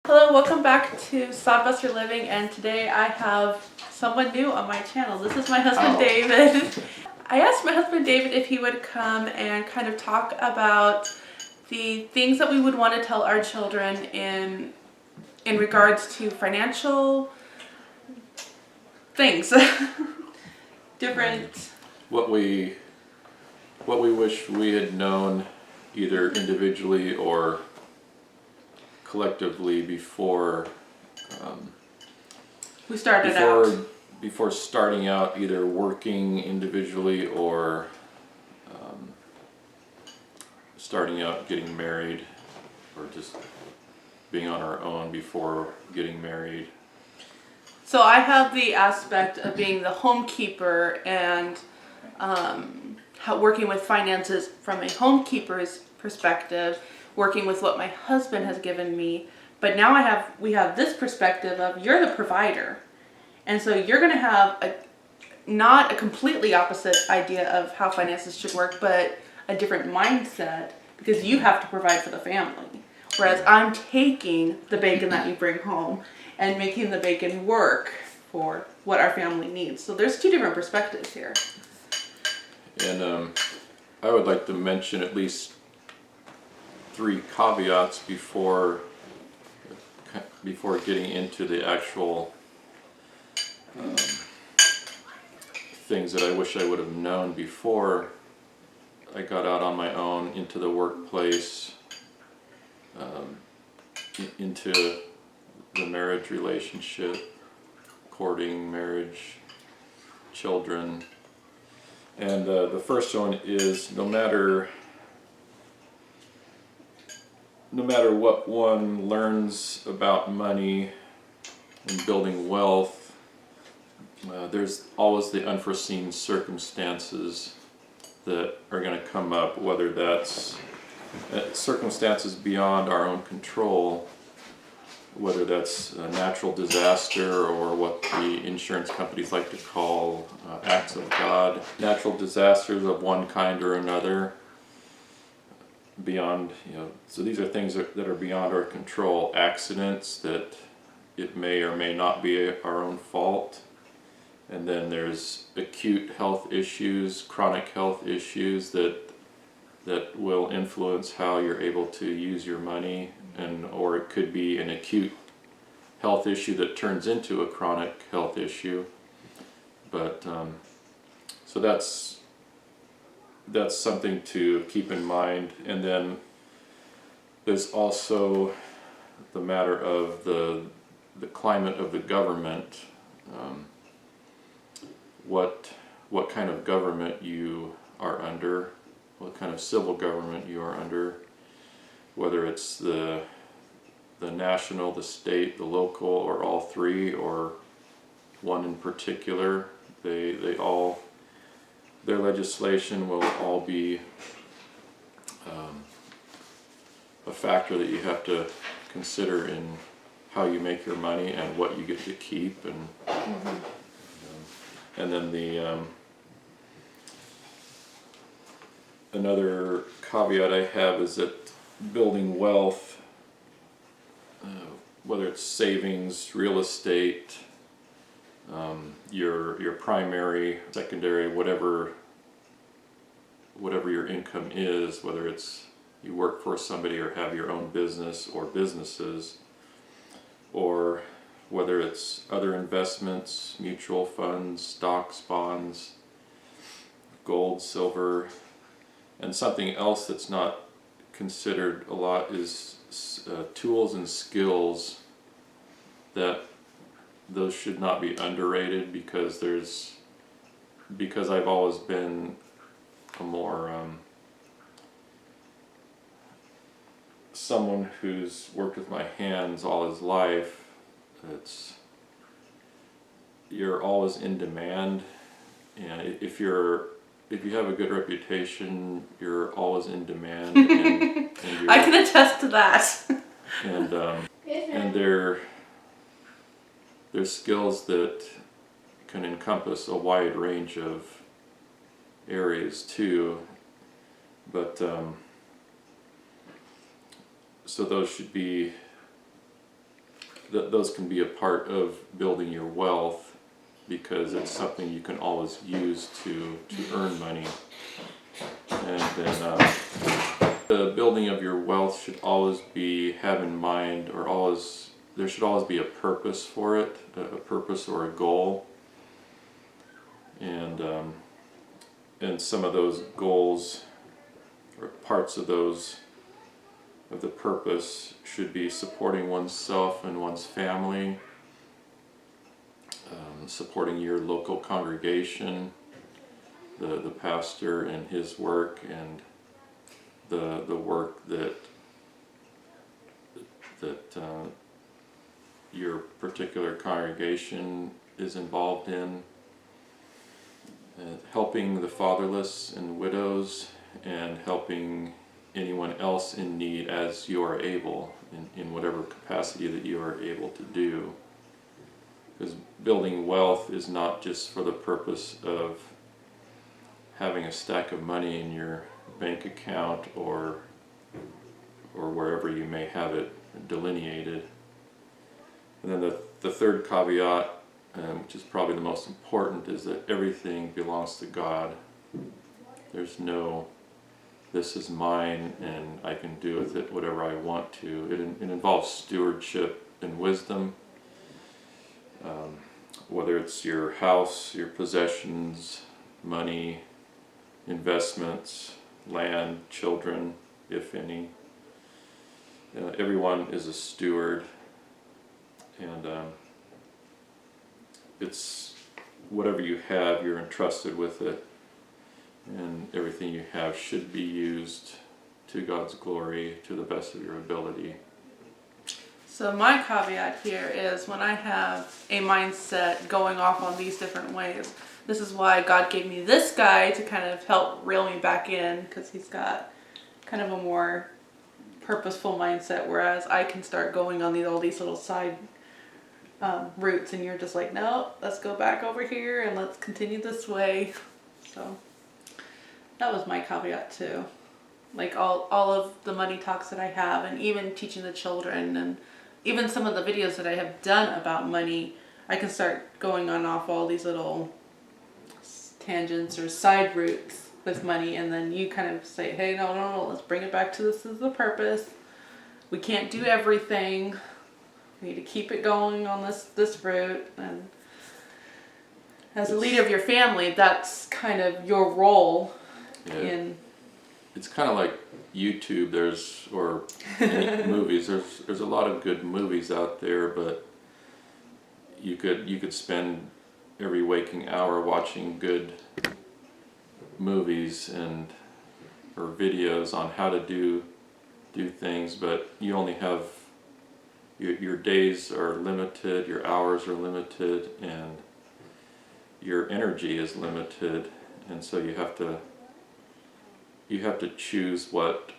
Hello, welcome back to SodbusterLiving, and today I have someone new on my channel. This is my husband, David. I asked my husband, David, if he would come and kind of talk about the things that we would want to tell our children in regards to financial things. Different. What we wish we had known either individually or collectively before We started out. before starting out, either working individually or starting out getting married, or just being on our own before getting married. So I have the aspect of being the homekeeper and working with finances from a homekeeper's perspective, working with what my husband has given me. But now we have this perspective of you're the provider. And so you're going to have not a completely opposite idea of how finances should work, but a different mindset because you have to provide for the family. Whereas I'm taking the bacon that you bring home and making the bacon work for what our family needs. So there's two different perspectives here. And I would like to mention at least 3 caveats before getting into the actual things that I wish I would have known before I got out on my own into the workplace, into the marriage relationship, courting, marriage, children. And the first one is no matter what one learns about money and building wealth, there's always the unforeseen circumstances that are going to come up, whether that's circumstances beyond our own control, whether that's a natural disaster or what the insurance companies like to call acts of God, natural disasters of one kind or another, beyond, so these are things that are beyond our control, accidents that it may or may not be our own fault. And then there's acute health issues, chronic health issues that will influence how you're able to use your money, or it could be an acute health issue that turns into a chronic health issue. But so that's something to keep in mind. And then there's also the matter of the climate of the government. What kind of government you are under, what kind of civil government you are under, whether it's the national, the state, the local, or all three, or one in particular. They all, their legislation will all be a factor that you have to consider in how you make your money and what you get to keep. And then the another caveat I have is that building wealth, whether it's savings, real estate, your primary, secondary, whatever your income is, whether it's you work for somebody or have your own business or businesses, or whether it's other investments, mutual funds, stocks, bonds, gold, silver. And something else that's not considered a lot is tools and skills. That those should not be underrated, because I've always been a more someone who's worked with my hands all his life. You're always in demand, and if you have a good reputation, you're always in demand. And I can attest to that. And there's skills that can encompass a wide range of areas too, but so those should be those can be a part of building your wealth, because it's something you can always use to earn money. And then the building of your wealth should always have in mind, or there should always be a purpose for it, a purpose or a goal. And some of those goals, or parts of the purpose, should be supporting oneself and one's family, supporting your local congregation, the pastor and his work, and the work that your particular congregation is involved in, helping the fatherless and widows, and helping anyone else in need as you are able, in whatever capacity that you are able to do. Because building wealth is not just for the purpose of having a stack of money in your bank account or wherever you may have it delineated. And then the third caveat, which is probably the most important, is that everything belongs to God. There's no, this is mine and I can do with it whatever I want to. It involves stewardship and wisdom. Whether it's your house, your possessions, money, investments, land, children, if any. Everyone is a steward, and it's whatever you have, you're entrusted with it, and everything you have should be used to God's glory to the best of your ability. So my caveat here is, when I have a mindset going off on these different ways, this is why God gave me this guy to kind of help reel me back in, because he's got kind of a more purposeful mindset, whereas I can start going on all these little side routes, and you're just like, no, let's go back over here and let's continue this way. So that was my caveat too. Like all of the money talks that I have, and even teaching the children, and even some of the videos that I have done about money, I can start going on off all these little tangents or side routes with money, and then you kind of say, hey, no, let's bring it back to this is the purpose. We can't do everything. We need to keep it going on this route. And as a leader of your family, that's kind of your role. Yeah. It's kind of like YouTube, or any movies. There's a lot of good movies out there, but you could spend every waking hour watching good movies or videos on how to do things, but you only have your days are limited, your hours are limited, and your energy is limited, and so you have to choose what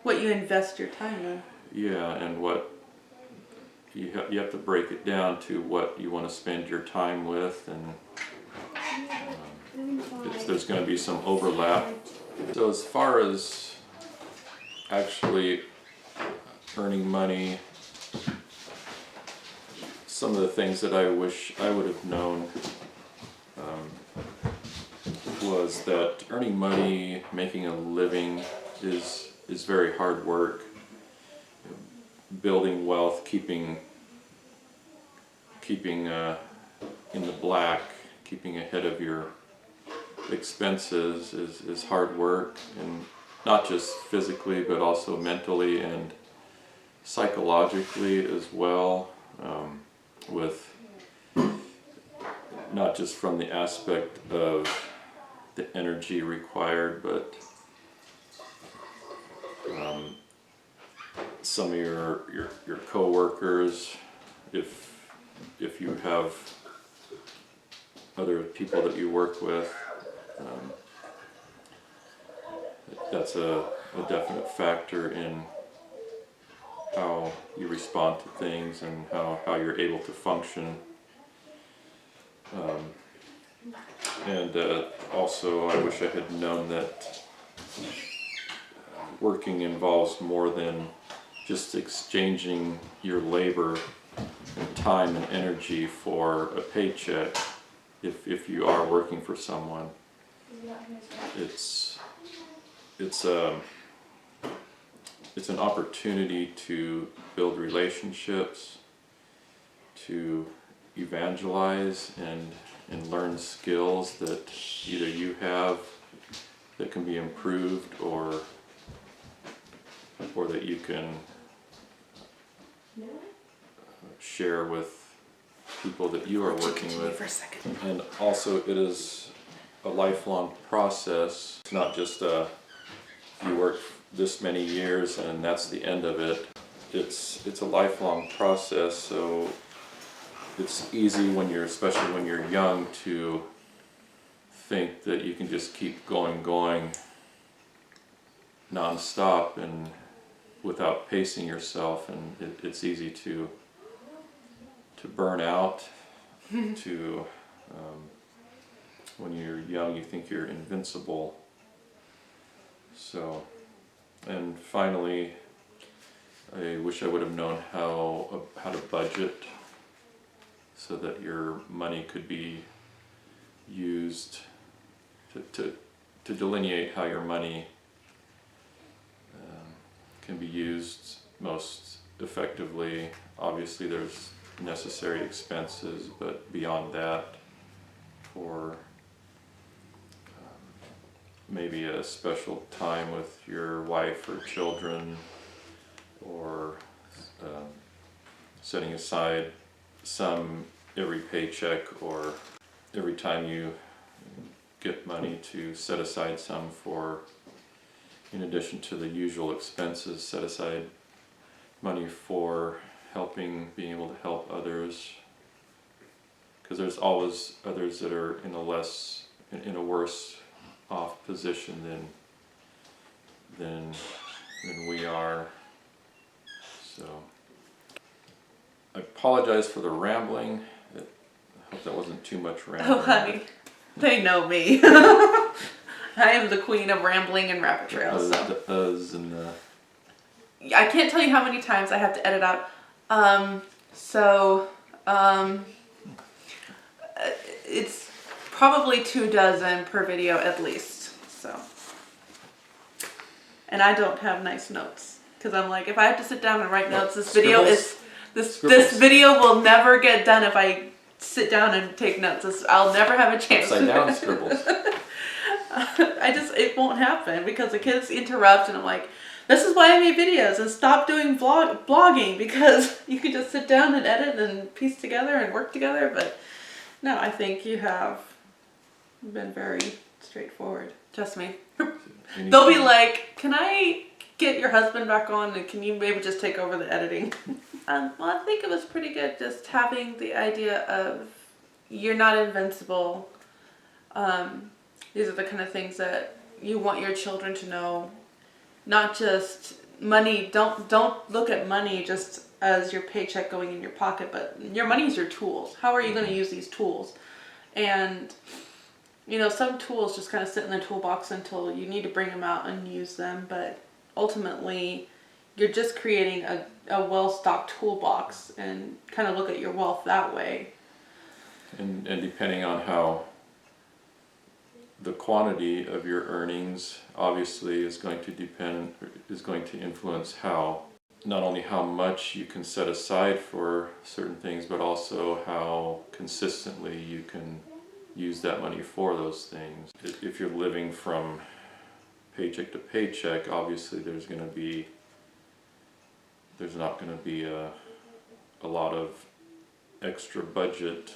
you invest your time in. Yeah, and what you have to break it down to what you want to spend your time with, and there's going to be some overlap. So as far as actually earning money, some of the things that I wish I would have known was that earning money, making a living is very hard work. Building wealth, keeping in the black, keeping ahead of your expenses is hard work, and not just physically but also mentally and psychologically as well, with not just from the aspect of the energy required, but some of your co-workers, if you have other people that you work with, that's a definite factor in how you respond to things and how you're able to function. And also, I wish I had known that working involves more than just exchanging your labor and time and energy for a paycheck. If you are working for someone, it's an opportunity to build relationships, to evangelize and learn skills that either you have that can be improved or that you can share with people that you are working with. For a second. And also it is a lifelong process. It's not just you work this many years and that's the end of it. It's a lifelong process, so it's easy when especially when you're young, to think that you can just keep going non-stop and without pacing yourself, and it's easy to burn out. When you're young, you think you're invincible. So, and finally, I wish I would have known how to budget so that your money could be used to delineate how your money can be used most effectively. Obviously there's necessary expenses, but beyond that, for maybe a special time with your wife or children, or setting aside some every paycheck or every time you get money, to set aside some for, in addition to the usual expenses, set aside money for being able to help others, because there's always others that are in a worse off position than we are. So I apologize for the rambling. I hope that wasn't too much rambling. Oh, honey, they know me. I am the queen of rambling and rabbit trails. I can't tell you how many times I have to edit out. It's probably 24 per video at least. So, and I don't have nice notes, because I'm like, if I have to sit down and write notes, this video will never get done if I sit down and take notes. I'll never have a chance. Upside down scribbles. It won't happen because the kids interrupt, and I'm like, this is why I made videos and stop doing blogging, because you can just sit down and edit and piece together and work together. But no, I think you have been very straightforward. Trust me. They'll be like, can I get your husband back on, and can you maybe just take over the editing? Well, I think it was pretty good just having the idea of you're not invincible. These are the kind of things that you want your children to know. Not just money. Don't look at money just as your paycheck going in your pocket, but your money is your tools. How are you going to use these tools? And some tools just kind of sit in the toolbox until you need to bring them out and use them. But ultimately, you're just creating a well-stocked toolbox, and kind of look at your wealth that way. And depending on how the quantity of your earnings obviously is going to influence not only how much you can set aside for certain things, but also how consistently you can use that money for those things. If you're living from paycheck to paycheck, obviously there's not going to be a lot of extra budget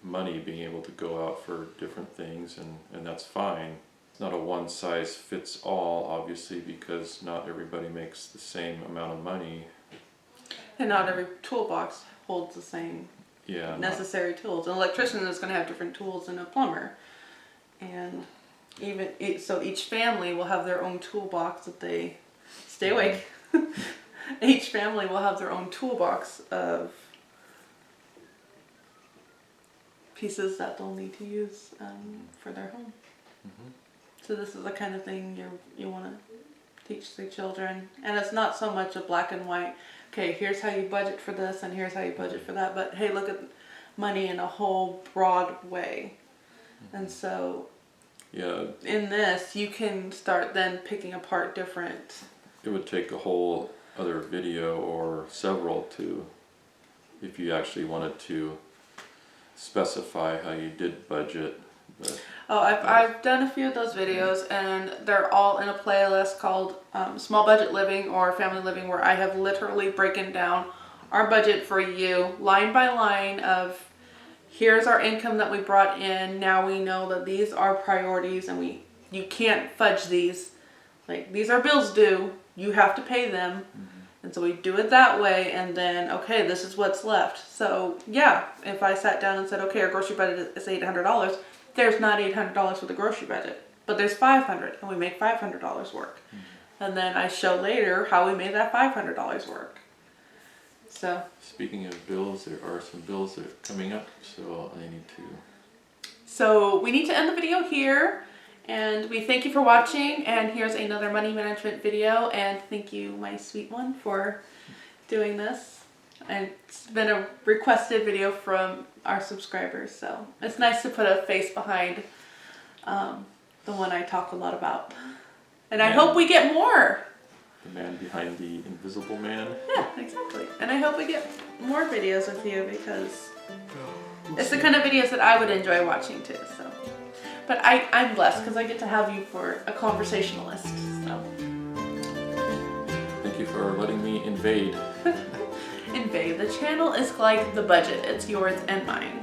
money being able to go out for different things, and that's fine. It's not a one size fits all, obviously, because not everybody makes the same amount of money. And not every toolbox holds the same necessary tools. An electrician is going to have different tools than a plumber. And so each family will have their own toolbox that they stay awake. Each family will have their own toolbox of pieces that they'll need to use for their home. Mm-hmm. So this is the kind of thing you want to teach the children. And it's not so much a black and white, okay, here's how you budget for this and here's how you budget for that, but hey, look at money in a whole broad way. And so Yeah, in this, you can start then picking apart different. it would take a whole other video or several to, if you actually wanted to specify how you did budget. But Oh, I've done a few of those videos, and they're all in a playlist called Small Budget Living or Family Living, where I have literally broken down our budget for you line by line of here's our income that we brought in. Now we know that these are priorities, and you can't fudge these. Like, these are bills due. You have to pay them. And so we do it that way, and then, okay, this is what's left. So, yeah, if I sat down and said, okay, our grocery budget is $800, there's not $800 for the grocery budget, but there's $500, and we make $500 work. And then I show later how we made that $500 work. So. speaking of bills, there are some bills that are coming up, so I need to. So we need to end the video here, and we thank you for watching, and here's another money management video, and thank you, my sweet one, for doing this. And it's been a requested video from our subscribers, so it's nice to put a face behind the one I talk a lot about. And I hope we get more. The man behind the invisible man. Yeah, exactly. And I hope we get more videos with you, because it's the kind of videos that I would enjoy watching too. So, but I'm blessed because I get to have you for a conversationalist. So, Thank you for letting me invade. invade. The channel is like the budget. It's yours and mine.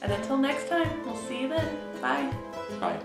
And until next time, we'll see you then. Bye. Bye.